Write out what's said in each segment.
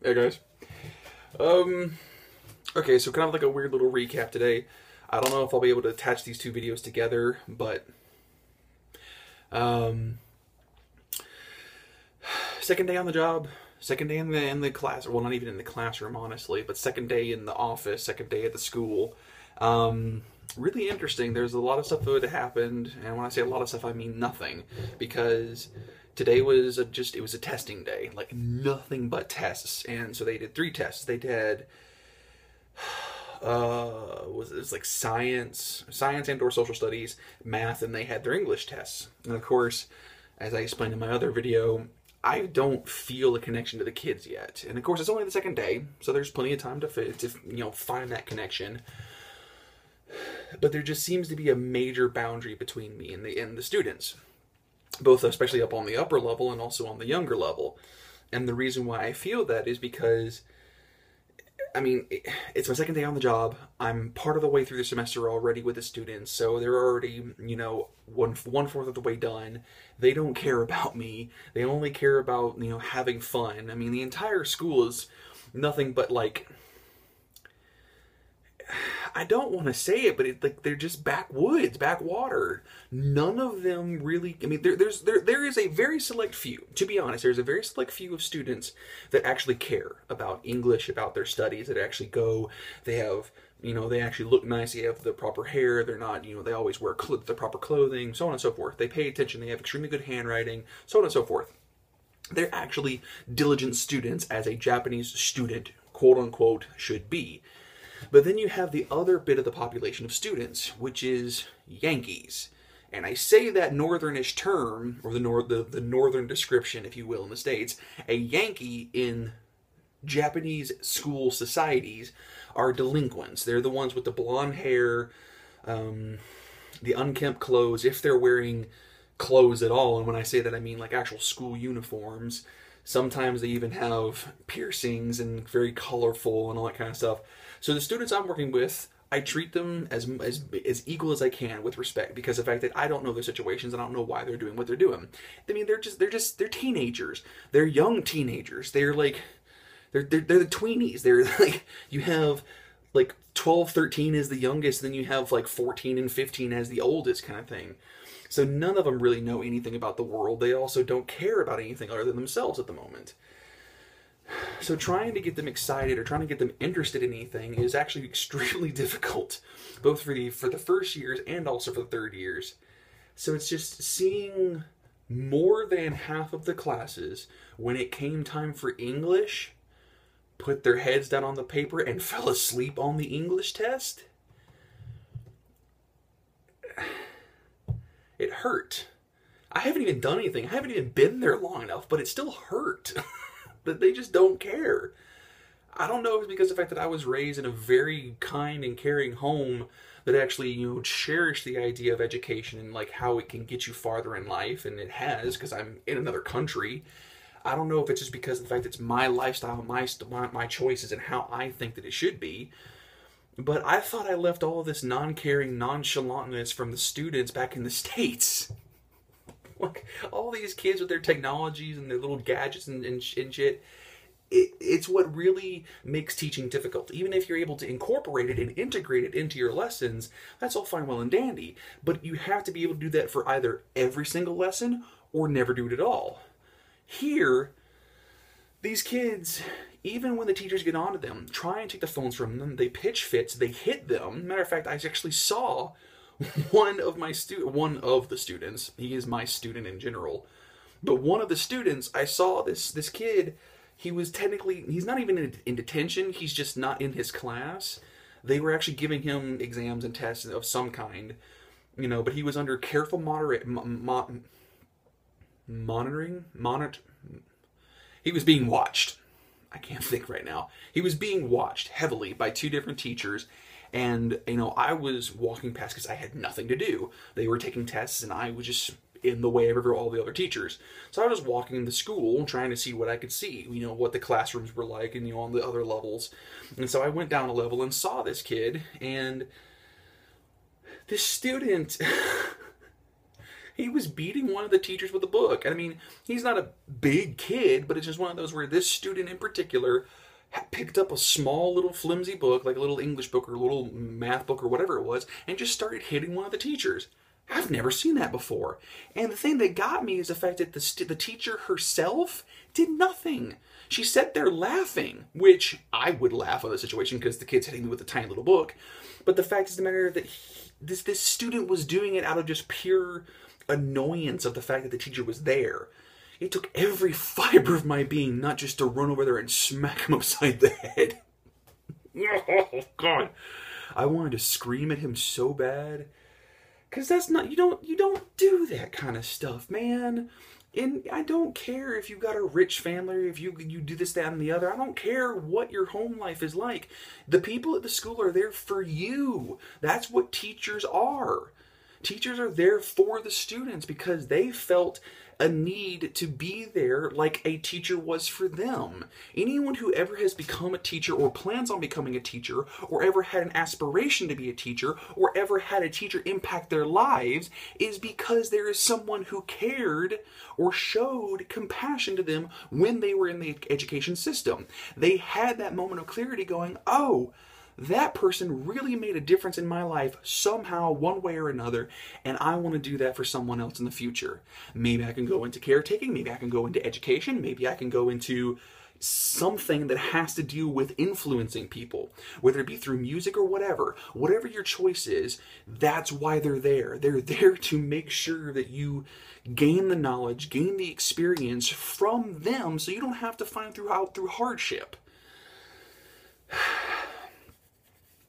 Hey guys. Um, okay, so kind of like a weird little recap today. I don't know if I'll be able to attach these two videos together, but um, second day on the job, second day in the class, well, not even in the classroom, honestly, but second day in the office, second day at the school. Really interesting. There's a lot of stuff that happened, and when I say a lot of stuff, I mean nothing, because today was it was a testing day, like nothing but tests, and so they did three tests. They did was it like science and or social studies, math, and they had their English tests. And of course, as I explained in my other video, I don't feel a connection to the kids yet. And of course, it's only the second day, so there's plenty of time to find that connection. But there just seems to be a major boundary between me and the students, both especially up on the upper level and also on the younger level. And the reason why I feel that is because, I mean, it's my second day on the job. I'm part of the way through the semester already with the students, so they're already, one fourth of the way done. They don't care about me. They only care about, having fun. I mean, the entire school is nothing but like, I don't want to say it, but they're just backwoods, backwater. None of them really. I mean, there is a very select few. To be honest, there's a very select few of students that actually care about English, about their studies. That actually go. They have, they actually look nice. They have the proper hair. They're not, they always wear the proper clothing, so on and so forth. They pay attention. They have extremely good handwriting, so on and so forth. They're actually diligent students, as a Japanese student, quote unquote, should be. But then you have the other bit of the population of students, which is Yankees. And I say that northernish term, or the northern description, if you will, in the States. A Yankee in Japanese school societies are delinquents. They're the ones with the blonde hair, the unkempt clothes, if they're wearing clothes at all. And when I say that, I mean like actual school uniforms. Sometimes they even have piercings and very colorful and all that kind of stuff. So the students I'm working with, I treat them as equal as I can with respect, because of the fact that I don't know their situations. I don't know why they're doing what they're doing. I mean, they're teenagers. They're young teenagers. They're the tweenies. They're like, you have like 12, 13 as the youngest, then you have like 14 and 15 as the oldest kind of thing. So none of them really know anything about the world. They also don't care about anything other than themselves at the moment. So trying to get them excited or trying to get them interested in anything is actually extremely difficult, both for the first years and also for the third years. So it's just seeing more than half of the classes, when it came time for English, put their heads down on the paper and fell asleep on the English test. It hurt. I haven't even done anything. I haven't even been there long enough, but it still hurt. That they just don't care. I don't know if it's because of the fact that I was raised in a very kind and caring home that actually, cherish the idea of education and like how it can get you farther in life, and it has, because I'm in another country. I don't know if it's just because of the fact that it's my lifestyle, my choices, and how I think that it should be. But I thought I left all of this non-caring nonchalantness from the students back in the States. Like, all these kids with their technologies and their little gadgets and shit, it's what really makes teaching difficult. Even if you're able to incorporate it and integrate it into your lessons, that's all fine, well, and dandy. But you have to be able to do that for either every single lesson or never do it at all. Here, these kids, even when the teachers get onto them, try and take the phones from them, they pitch fits, they hit them. Matter of fact, I actually saw one of the students, he is my student in general, but one of the students, I saw this kid, he's not even in detention, he's just not in his class. They were actually giving him exams and tests of some kind, but he was under careful monitoring. He was being watched. I can't think right now. He was being watched heavily by two different teachers. And, I was walking past because I had nothing to do. They were taking tests and I was just in the way of all the other teachers. So I was walking the school trying to see what I could see, what the classrooms were like and, on the other levels. And so I went down a level and saw this kid, and this student He was beating one of the teachers with a book. I mean, he's not a big kid, but it's just one of those where this student in particular picked up a small little flimsy book, like a little English book or a little math book or whatever it was, and just started hitting one of the teachers. I've never seen that before. And the thing that got me is the fact that the teacher herself did nothing. She sat there laughing, which I would laugh on the situation because the kid's hitting me with a tiny little book. But the fact is the matter that this student was doing it out of just pure annoyance of the fact that the teacher was there. It took every fiber of my being not just to run over there and smack him upside the head. Oh, God. I wanted to scream at him so bad. Because that's not, you don't do that kind of stuff, man. And I don't care if you've got a rich family, or if you do this, that, and the other. I don't care what your home life is like. The people at the school are there for you. That's what teachers are. Teachers are there for the students because they felt a need to be there like a teacher was for them. Anyone who ever has become a teacher or plans on becoming a teacher or ever had an aspiration to be a teacher or ever had a teacher impact their lives is because there is someone who cared or showed compassion to them when they were in the education system. They had that moment of clarity going, oh, that person really made a difference in my life somehow, one way or another, and I want to do that for someone else in the future. Maybe I can go into caretaking, maybe I can go into education, maybe I can go into something that has to do with influencing people, whether it be through music or whatever. Whatever your choice is, that's why they're there. They're there to make sure that you gain the knowledge, gain the experience from them so you don't have to find through hardship.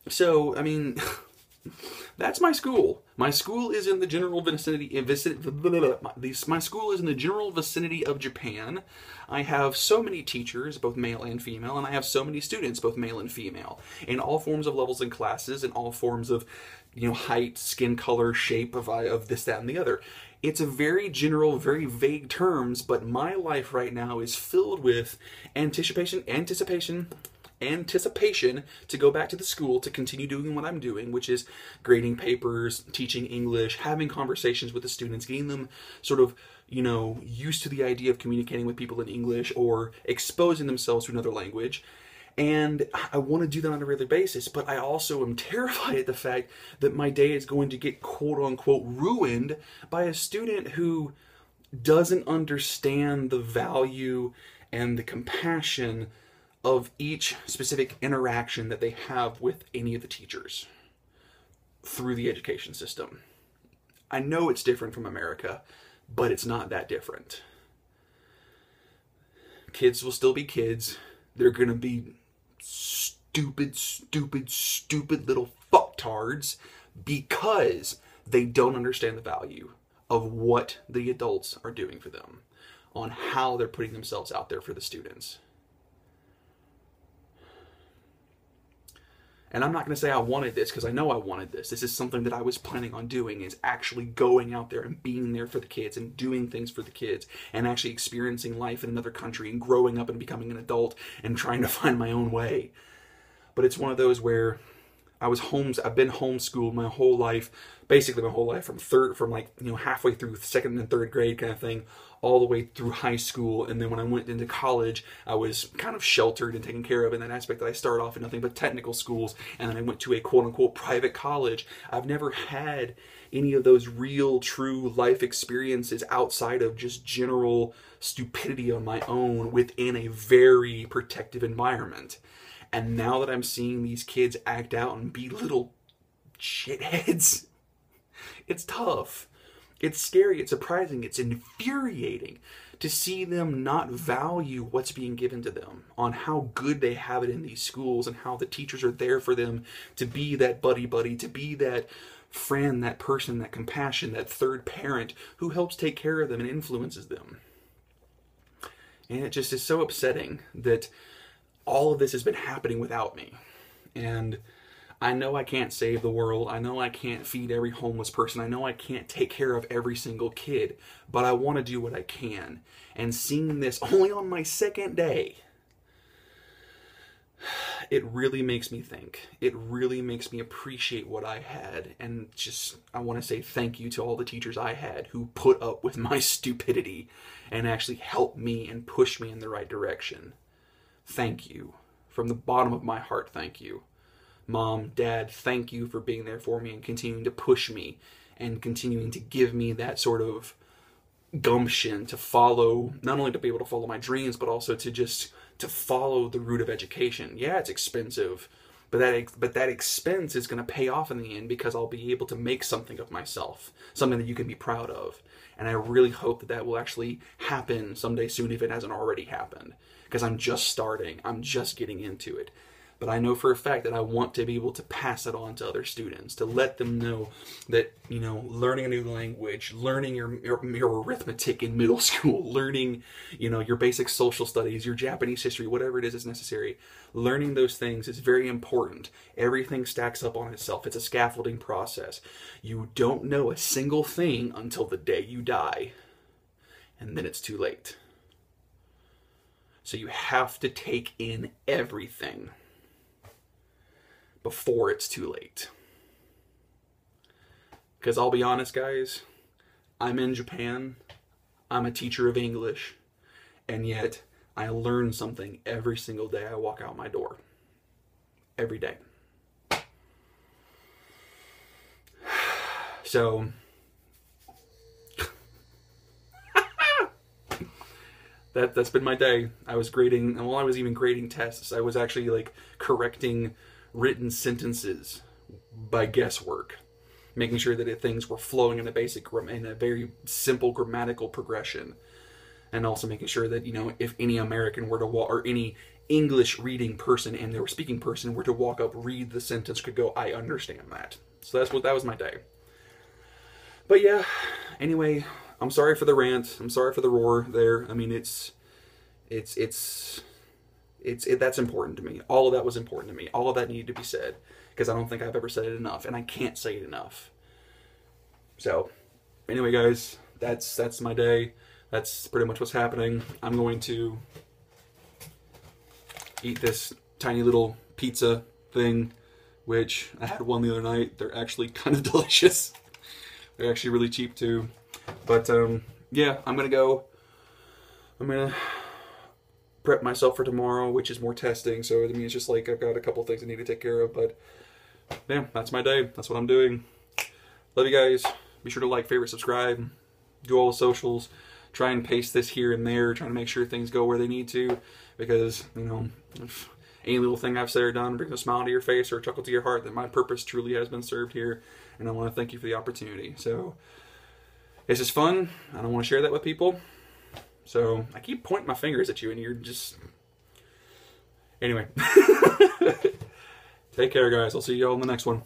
So, I mean, that's my school. My school is in the general vicinity. My school is in the general vicinity of Japan. I have so many teachers, both male and female, and I have so many students, both male and female, in all forms of levels and classes, in all forms of, height, skin color, shape of this, that, and the other. It's a very general, very vague terms, but my life right now is filled with anticipation to go back to the school to continue doing what I'm doing, which is grading papers, teaching English, having conversations with the students, getting them sort of, used to the idea of communicating with people in English or exposing themselves to another language. And I want to do that on a regular basis, but I also am terrified at the fact that my day is going to get quote-unquote ruined by a student who doesn't understand the value and the compassion of each specific interaction that they have with any of the teachers through the education system. I know it's different from America, but it's not that different. Kids will still be kids. They're going to be stupid little fucktards because they don't understand the value of what the adults are doing for them, on how they're putting themselves out there for the students. And I'm not going to say I wanted this because I know I wanted this. This is something that I was planning on doing, is actually going out there and being there for the kids and doing things for the kids and actually experiencing life in another country and growing up and becoming an adult and trying to find my own way. But it's one of those where I've been homeschooled my whole life, basically my whole life, from halfway through second and third grade kind of thing, all the way through high school. And then when I went into college, I was kind of sheltered and taken care of in that aspect that I started off in nothing but technical schools. And then I went to a quote-unquote private college. I've never had any of those real, true life experiences outside of just general stupidity on my own within a very protective environment. And now that I'm seeing these kids act out and be little shitheads, it's tough. It's scary, it's surprising, it's infuriating to see them not value what's being given to them, on how good they have it in these schools and how the teachers are there for them to be that buddy, to be that friend, that person, that compassion, that third parent who helps take care of them and influences them. And it just is so upsetting that all of this has been happening without me. And I know I can't save the world. I know I can't feed every homeless person. I know I can't take care of every single kid. But I want to do what I can. And seeing this only on my second day, it really makes me think. It really makes me appreciate what I had. And just, I want to say thank you to all the teachers I had who put up with my stupidity and actually helped me and pushed me in the right direction. Thank you. From the bottom of my heart, thank you. Mom, Dad, thank you for being there for me and continuing to push me and continuing to give me that sort of gumption to follow, not only to be able to follow my dreams, but also to follow the route of education. Yeah, it's expensive, but that expense is going to pay off in the end because I'll be able to make something of myself, something that you can be proud of. And I really hope that that will actually happen someday soon if it hasn't already happened, because I'm just starting. I'm just getting into it. But I know for a fact that I want to be able to pass it on to other students, to let them know that, you know, learning a new language, learning your arithmetic in middle school, learning, you know, your basic social studies, your Japanese history, whatever it is necessary, learning those things is very important. Everything stacks up on itself. It's a scaffolding process. You don't know a single thing until the day you die, and then it's too late. So you have to take in everything before it's too late. Because I'll be honest, guys, I'm in Japan, I'm a teacher of English, and yet I learn something every single day I walk out my door. Every day. So, that's been my day. I was grading, and while I was even grading tests, I was actually like correcting written sentences by guesswork, making sure that things were flowing in a very simple grammatical progression, and also making sure that, you know, if any American were to walk, or any English reading person and their speaking person were to walk up, read the sentence, could go, I understand that. So that was my day. But yeah, anyway, I'm sorry for the rant. I'm sorry for the roar there. I mean, that's important to me. All of that was important to me. All of that needed to be said, because I don't think I've ever said it enough, and I can't say it enough. So, anyway, guys, that's my day. That's pretty much what's happening. I'm going to eat this tiny little pizza thing, which I had one the other night. They're actually kind of delicious. They're actually really cheap too. But yeah, I'm gonna prep myself for tomorrow, which is more testing. So I mean, it's just like I've got a couple things I need to take care of. But yeah, that's my day. That's what I'm doing. Love you guys. Be sure to like, favorite, subscribe, do all the socials. Try and paste this here and there, trying to make sure things go where they need to, because, you know, if any little thing I've said or done brings a smile to your face or a chuckle to your heart, then my purpose truly has been served here, and I want to thank you for the opportunity. So it's just fun, and I want to share that with people. So I keep pointing my fingers at you, and you're just... Anyway. Take care, guys. I'll see you all in the next one.